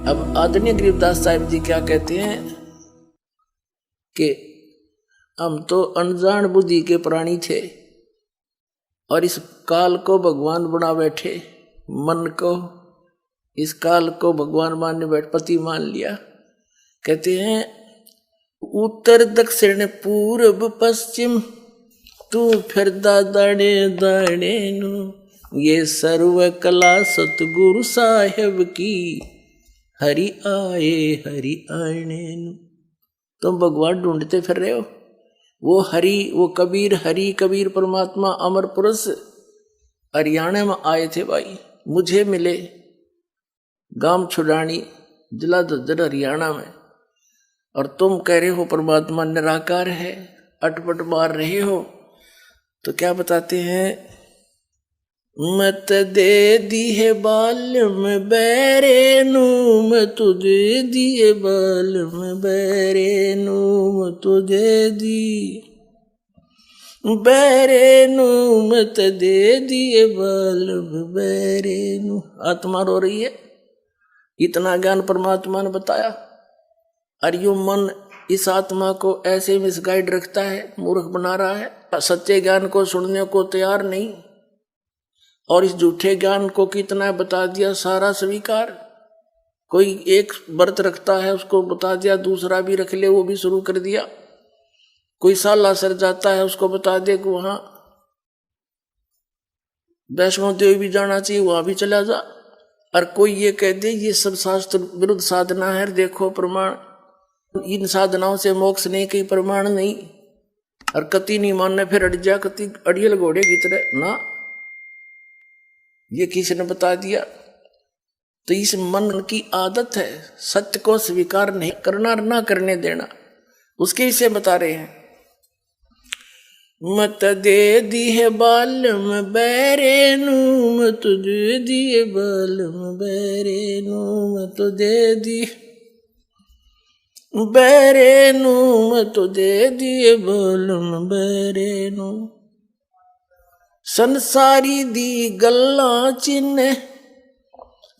अब आदरणीय गरीबदास साहिब जी क्या कहते हैं कि हम तो अनजान बुद्धि के प्राणी थे और इस काल को भगवान बना बैठे, मन को इस काल को भगवान मानने बैठ पति मान लिया। कहते हैं उत्तर दक्षिण पूर्व पश्चिम तू फिर दाड़े दाड़े नु, ये सर्व कला सतगुरु साहेब की हरि आए हरि आने नु। तुम भगवान ढूंढते फिर रहे हो, वो हरि वो कबीर, हरि कबीर परमात्मा अमर पुरुष हरियाणा में आए थे भाई, मुझे मिले गांव छुड़ानी जिला दद्दर हरियाणा में, और तुम कह रहे हो परमात्मा निराकार है, अटपट मार रहे हो। तो क्या बताते हैं, मत दे दी है बाल्यम बैरे नु, मत दे दिए बाल्यम बैरे नु, मत दे दी बैरे नु, मत दे दिए बाल्यम बैरे नु। आत्मा रो रही है, इतना ज्ञान परमात्मा ने बताया, और यो मन इस आत्मा को ऐसे मिसगाइड रखता है, मूर्ख बना रहा है, सच्चे ज्ञान को सुनने को तैयार नहीं, और इस झूठे ज्ञान को कितना बता दिया सारा स्वीकार। कोई एक व्रत रखता है उसको बता दिया, दूसरा भी रख ले वो भी शुरू कर दिया। कोई साला सर जाता है उसको बता दे कि वहां वैष्णो देवी भी जाना चाहिए, वहां भी चला जा। और कोई ये कह दे ये सब शास्त्र विरुद्ध साधना है, देखो प्रमाण, इन साधनाओं से मोक्ष नहीं, कहीं प्रमाण नहीं, और कति नहीं मानना फिर अड़ जा, कति अड़ियल घोड़े की तरह ना, ये किसी ने बता दिया। तो इस मन की आदत है सत्य को स्वीकार नहीं करना, ना करने देना, उसके विषय बता रहे हैं। मत दे दी है बालम बैरे नु, मत दे दिए बालम बैरे नु, मत दे दी बैरे नु, मत दे दिए बालम बैरे नु। संसारी दी गल्ला चिन्ह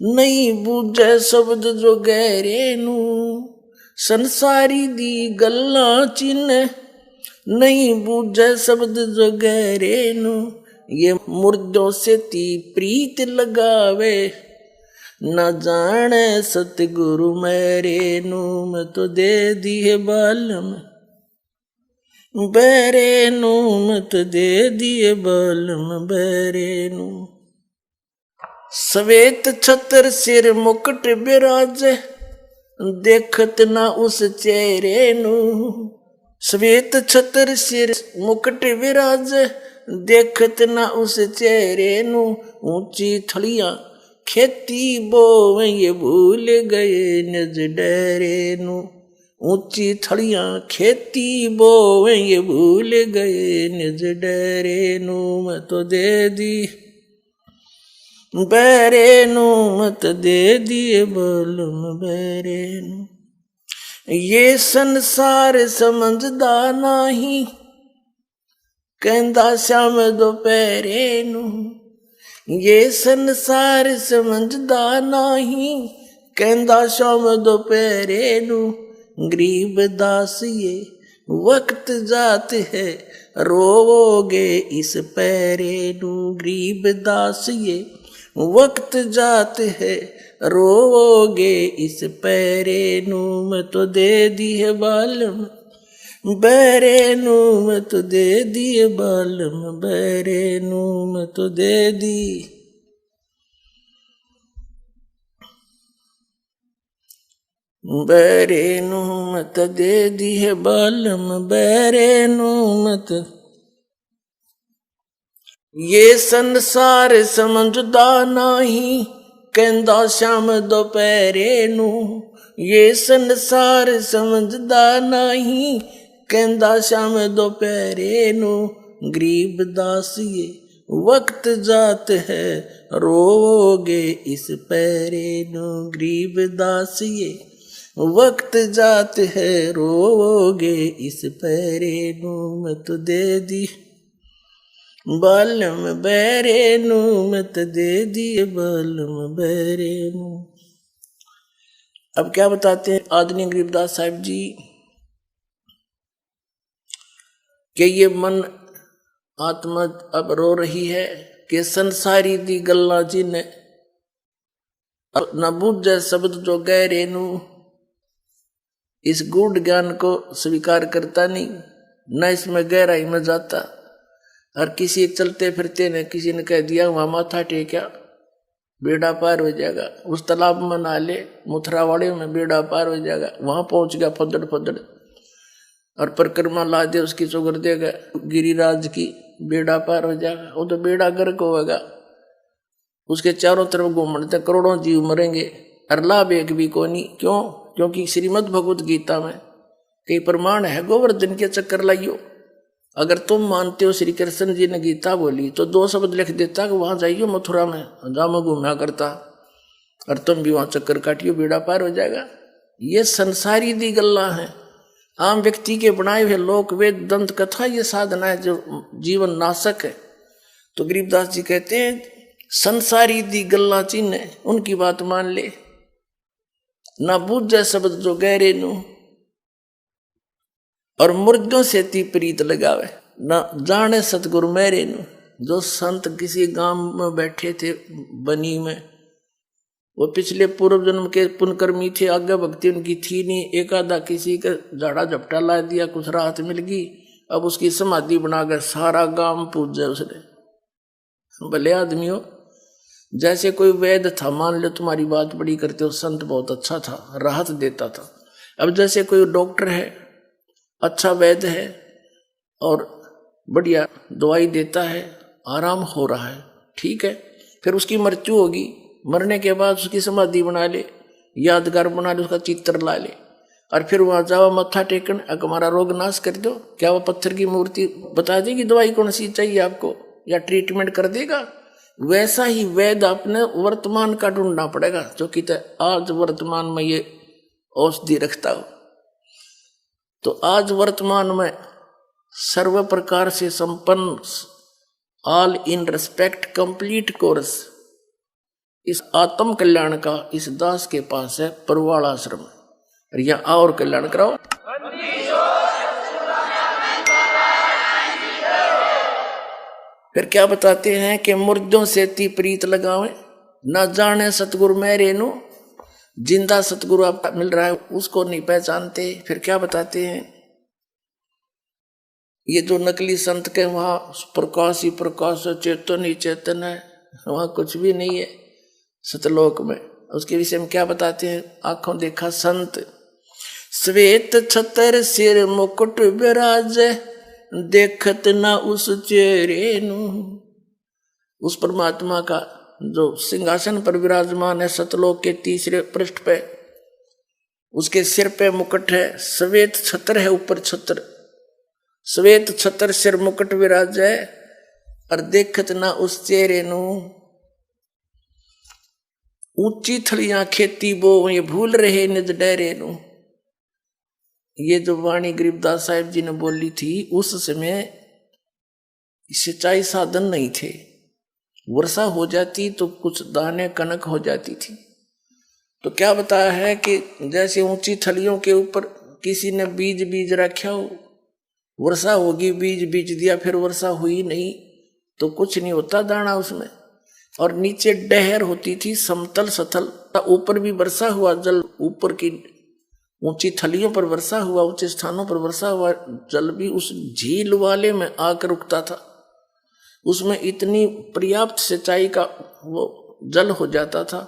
नहीं बूझे शब्द जो गहरे नु, संसारी दी गल्ला चिन्ह नहीं बूझे शब्द जो गहरे नु, ये मुर्दों से ती प्रीत लगावे न जाने सतगुरु मेरे नु, मैं तो दे दी है बालम बैरे नु, मत दे दिए बालम बैरे नु। श्वेत छत्र सिर मुकुट विराज देखत ना उस चेहरे नु, श्वेत छत्र सिर मुकुट विराज देखत ना उस चेहरे नु। ऊंची थलियां खेती बोवे ये भूल गए निज डेरे नु, ऊंची थलियां खेती बोवे ये भूल गए निज डेरे नु, मैं तो दे दी बैरे नु, मत दे दिए बालम बैरे नु। ये संसार समझदा नाही कहंदा श्याम दोपहरे नु, ये संसार समझदा नाही कहंदा श्याम दोपहरे नु। गरीब दास ये वक्त जात है रोवोगे इस पैरे नु, गरीब दास ये वक्त जात है रोवोगे इस पैरे नु, मैं तो दे दी है बालम बैरे नु, मैं तो दे दी है बालम बैरे नु, मैं तो दे दी बैरे नु, मत दे दी है बालम बैरे नु, मत। ये संसार समझदा नाही कहंदा श्याम दोपहरे नु, ये संसार समझदा नाही कहंदा श्याम दोपहरे नु। गरीब दास ये वक्त जात है रोवोगे इस पैरे नु, गरीब दास ये वक्त जात है रोवोगे इस पैरे नु, मैं तो दे दी बालम बैरे नु, मत दे दिए बालम बैरे नु। अब क्या बताते हैं आदरणीय गरीबदास साहिब जी कि ये मन आत्मा अब रो रही है कि संसारी दी गल्ला जिने न बूझे शब्द जो गहरे नू, इस गूढ़ ज्ञान को स्वीकार करता नहीं, न इसमें गहराई में जाता। और किसी चलते फिरते ने किसी ने कह दिया वहां माथा टेका बेड़ा पार हो जाएगा, उस तालाब में नहा ले मुथरावाड़े में बेड़ा पार हो जाएगा, वहां पहुंच गया फदड़ फदड़ और परिक्रमा ला दे उसकी चौगर देगा गिरिराज की, बेड़ा पार हो जाएगा। वो तो बेड़ा गर्क होगा, उसके चारों तरफ घूमते करोड़ों जीव मरेंगे और लाभ एक भी को नहीं। क्यों? क्योंकि श्रीमद् भगवत गीता में कई प्रमाण है, गोवर्धन के चक्कर लाइयो। अगर तुम मानते हो श्री कृष्ण जी ने गीता बोली तो 2 शब्द लिख देता कि वहां जाइयो मथुरा में, जहां मैं घूमा करता, और तुम भी वहां चक्कर काटियो बेड़ा पार हो जाएगा। ये संसारी दी गल्ला है, आम व्यक्ति के बनाए हुए लोक वेद दंत कथा ये साधना है जो जीवन नाशक है। तो गरीबदास जी कहते हैं संसारी दी गल्ला चिन्ह उनकी बात मान ले, ना बूझे शब्द जो गहरे नू, और मुर्दों से ती प्रीत लगावे, ना जाने सतगुरु मेरे नू। जो संत किसी गांव में बैठे थे बनी में, वो पिछले पूर्व जन्म के पुण्यकर्मी थे, आगे भक्ति उनकी थी नहीं, एक आधा किसी का झाड़ा झपटा ला दिया, कुछ राहत मिल गई, अब उसकी समाधि बनाकर सारा गांव पूज जाए उसने। भले आदमी हो, जैसे कोई वैद्य था, मान लो तुम्हारी बात बड़ी करते हो, संत बहुत अच्छा था, राहत देता था। अब जैसे कोई डॉक्टर है, अच्छा वैद्य है और बढ़िया दवाई देता है, आराम हो रहा है, ठीक है, फिर उसकी मृत्यु होगी, मरने के बाद उसकी समाधि बना ले, यादगार बना ले, उसका चित्र ला ले, और फिर वहां जाओ मत्था टेकन, हमारा रोग नाश कर दो। क्या वो पत्थर की मूर्ति बता देगी दवाई कौन सी चाहिए आपको, या ट्रीटमेंट कर देगा? वैसा ही वैद्य अपने वर्तमान का ढूंढना पड़ेगा, जो कि आज वर्तमान में ये औषधि रखता हो। तो आज वर्तमान में सर्व प्रकार से संपन्न, all in respect complete course इस आत्म कल्याण का इस दास के पास है परवाल आश्रम, और यहाँ और कल्याण कराओ। फिर क्या बताते हैं कि मुर्दों से ती प्रीत लगावे, ना जाने सतगुरु मेरे नू। जिंदा सतगुरु आपका मिल रहा है उसको नहीं पहचानते। फिर क्या बताते हैं, ये जो नकली संत के वहां प्रकाश ही प्रकाश है, चेतन ही चेतन है, वहां कुछ भी नहीं है सतलोक में। उसके विषय में क्या बताते हैं, आंखों देखा संत श्वेत छतर सिर मुकुट विराज, देखत ना उस चेहरे नू। उस परमात्मा का जो सिंहासन पर विराजमान है सतलोक के तीसरे पृष्ठ पे, उसके सिर पे मुकुट है, श्वेत छत्र है, ऊपर छत्र, श्वेत छत्र सिर मुकुट विराज है, और देखत ना उस चेहरे नू। ऊंची थलियां खेती बो, ये भूल रहे निज डेरे नू। ये जो वाणी गरीबदास साहिब जी ने बोली थी, उस समय सिंचाई साधन नहीं थे, वर्षा हो जाती तो कुछ दाने कनक हो जाती थी। तो क्या बताया है कि जैसे ऊंची थलियों के ऊपर किसी ने बीज रखा हो, वर्षा होगी, बीज दिया, फिर वर्षा हुई नहीं तो कुछ नहीं होता दाना उसमें। और नीचे डहर होती थी समतल सथल, ऊपर भी वर्षा हुआ जल, ऊपर की ऊंची थलियों पर वर्षा हुआ, ऊंचे स्थानों पर वर्षा हुआ, जल भी उस झील वाले में आकर रुकता था, उसमें इतनी पर्याप्त सिंचाई का वो जल हो जाता था।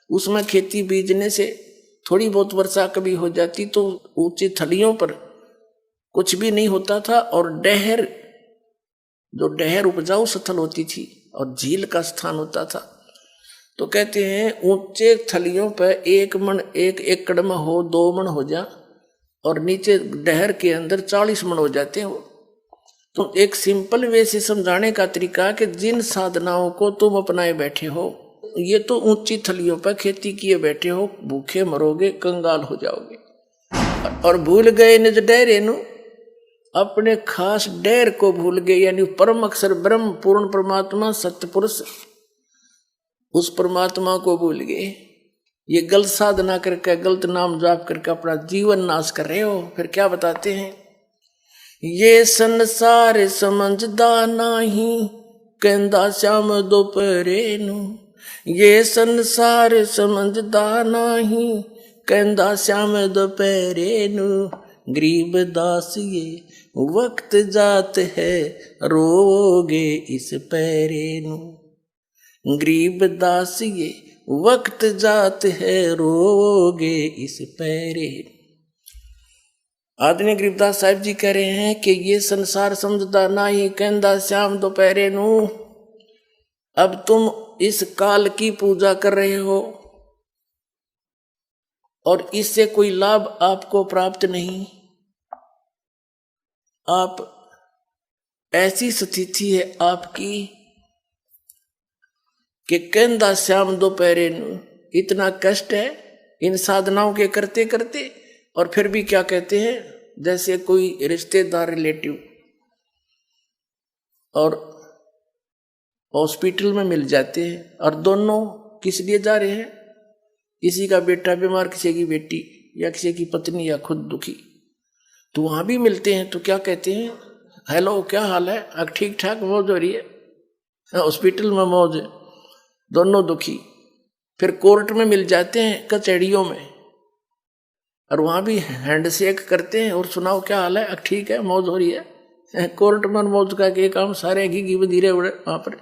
उसमें खेती बीजने से थोड़ी बहुत वर्षा कभी हो जाती तो ऊंची थलियों पर कुछ भी नहीं होता था, और डहर, जो डहर उपजाऊ स्थल होती थी और झील का स्थान होता था। तो कहते हैं ऊंचे थलियों पर 1 मन 1 एकड़ में हो, 2 मन हो जा, और नीचे डहर के अंदर 40 मन हो जाते हैं। तो एक सिंपल वे से समझाने का तरीका कि जिन साधनाओं को तुम अपनाए बैठे हो, ये तो ऊंची थलियों पर खेती किए बैठे हो, भूखे मरोगे, कंगाल हो जाओगे, और भूल गए निज डेरे नु, अपने खास डेर को भूल गए, यानी परम अक्षर ब्रह्म पूर्ण परमात्मा सत्य पुरुष, उस परमात्मा को भूल गए। ये गलत साधना करके गलत नाम जाप करके अपना जीवन नाश कर रहे हो। फिर क्या बताते हैं, ये संसार समझदा नाही कहंदा श्याम दोपहरे नू, ये संसार समझदा नाही कहंदा श्याम दोपहरे नू, गरीब दास ये वक्त जात है रोगे इस पैरे नू, गरीब दास ये वक्त जात है रोगे इस पैरे। आदरणीय गरीबदास साहिब जी कह रहे हैं कि ये संसार समझदा नाही कहंदा श्याम दोपहरे नू। अब तुम इस काल की पूजा कर रहे हो और इससे कोई लाभ आपको प्राप्त नहीं। आप ऐसी स्थिति है आपकी कि कहंदा श्याम दोपहरे नू, इतना कष्ट है इन साधनाओं के करते करते, और फिर भी क्या कहते हैं, जैसे कोई रिश्तेदार रिलेटिव और हॉस्पिटल में मिल जाते हैं और दोनों किस लिए जा रहे हैं, किसी का बेटा बीमार, किसी की बेटी या किसी की पत्नी या खुद दुखी, तो वहां भी मिलते हैं तो क्या कहते हैं, हेलो क्या हाल है, अब ठीक ठाक, मौज हो रही है, हॉस्पिटल में मौज है, दोनों दुखी। फिर कोर्ट में मिल जाते हैं, कचहरियों में, और वहां भी हैंडशेक करते हैं और सुनाओ क्या हाल है, अब ठीक है, मौज हो रही है। कोर्ट में मौज का के काम सारे घी बधीरे उड़े वहां पर।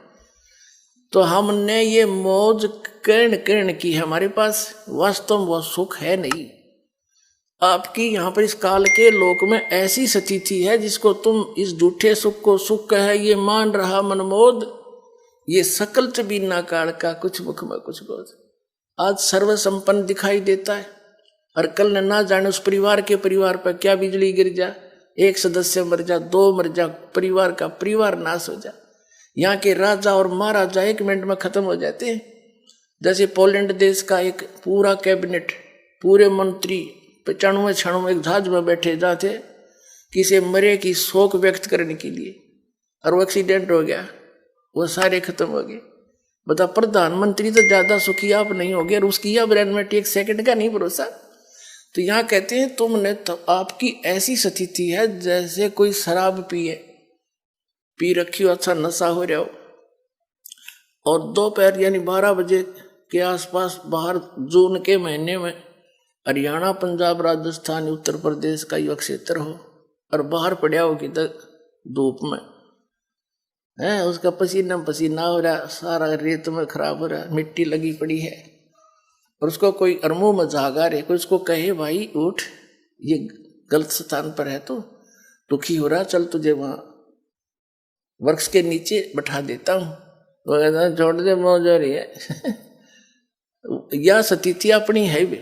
तो हमने ये मौज कर्ण की, हमारे पास वास्तव में वो सुख है नहीं। आपकी यहाँ पर इस काल के लोक में ऐसी स्थिति है जिसको तुम इस झूठे सुख को सुख है ये मान रहा मनमोद, ये सकल च बीना काल का कुछ मुख में कुछ बोध। आज सर्व संपन्न दिखाई देता है और कल न जाने उस परिवार के परिवार पर क्या बिजली गिर जा, एक सदस्य मर जा, दो मर जा, परिवार का परिवार नाश हो जा। यहाँ के राजा और महाराजा 1 मिनट में खत्म हो जाते हैं। जैसे पोलैंड देश का एक पूरा कैबिनेट, पूरे मंत्री 95 क्षणों में एक जहाज में बैठे जाते किसी मरे की शोक व्यक्त करने के लिए, और वो एक्सीडेंट हो गया, वो सारे खत्म हो गए। बता, प्रधानमंत्री तो ज्यादा सुखी आप नहीं हो गए और उसकी अब रेनमेट 1 सेकंड का नहीं भरोसा। तो यहाँ कहते हैं तुमने तो आपकी ऐसी स्थिति है जैसे कोई शराब पी रखी हो, अच्छा नशा हो रहा हो, और दोपहर यानी 12 बजे के आसपास बाहर जून के महीने में हरियाणा, पंजाब, राजस्थान, उत्तर प्रदेश का युवा क्षेत्र हो और बाहर पड़ा हो कि धूप में है, उसका पसीना हो रहा, सारा रेत में खराब हो रहा, मिट्टी लगी पड़ी है, और उसको कोई अरमू में जागा रहे, कोई उसको कहे भाई उठ, ये गलत स्थान पर है, तो दुखी हो रहा, चल तुझे वहां वृक्ष के नीचे बैठा देता हूं, वो कहता छोड़ दे, मौज हो रही है। यह स्थिति अपनी है भी।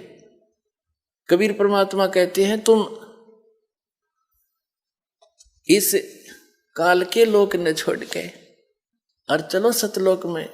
कबीर परमात्मा कहते हैं तुम इस काल के लोक ने छोड़ के और चलो सतलोक में।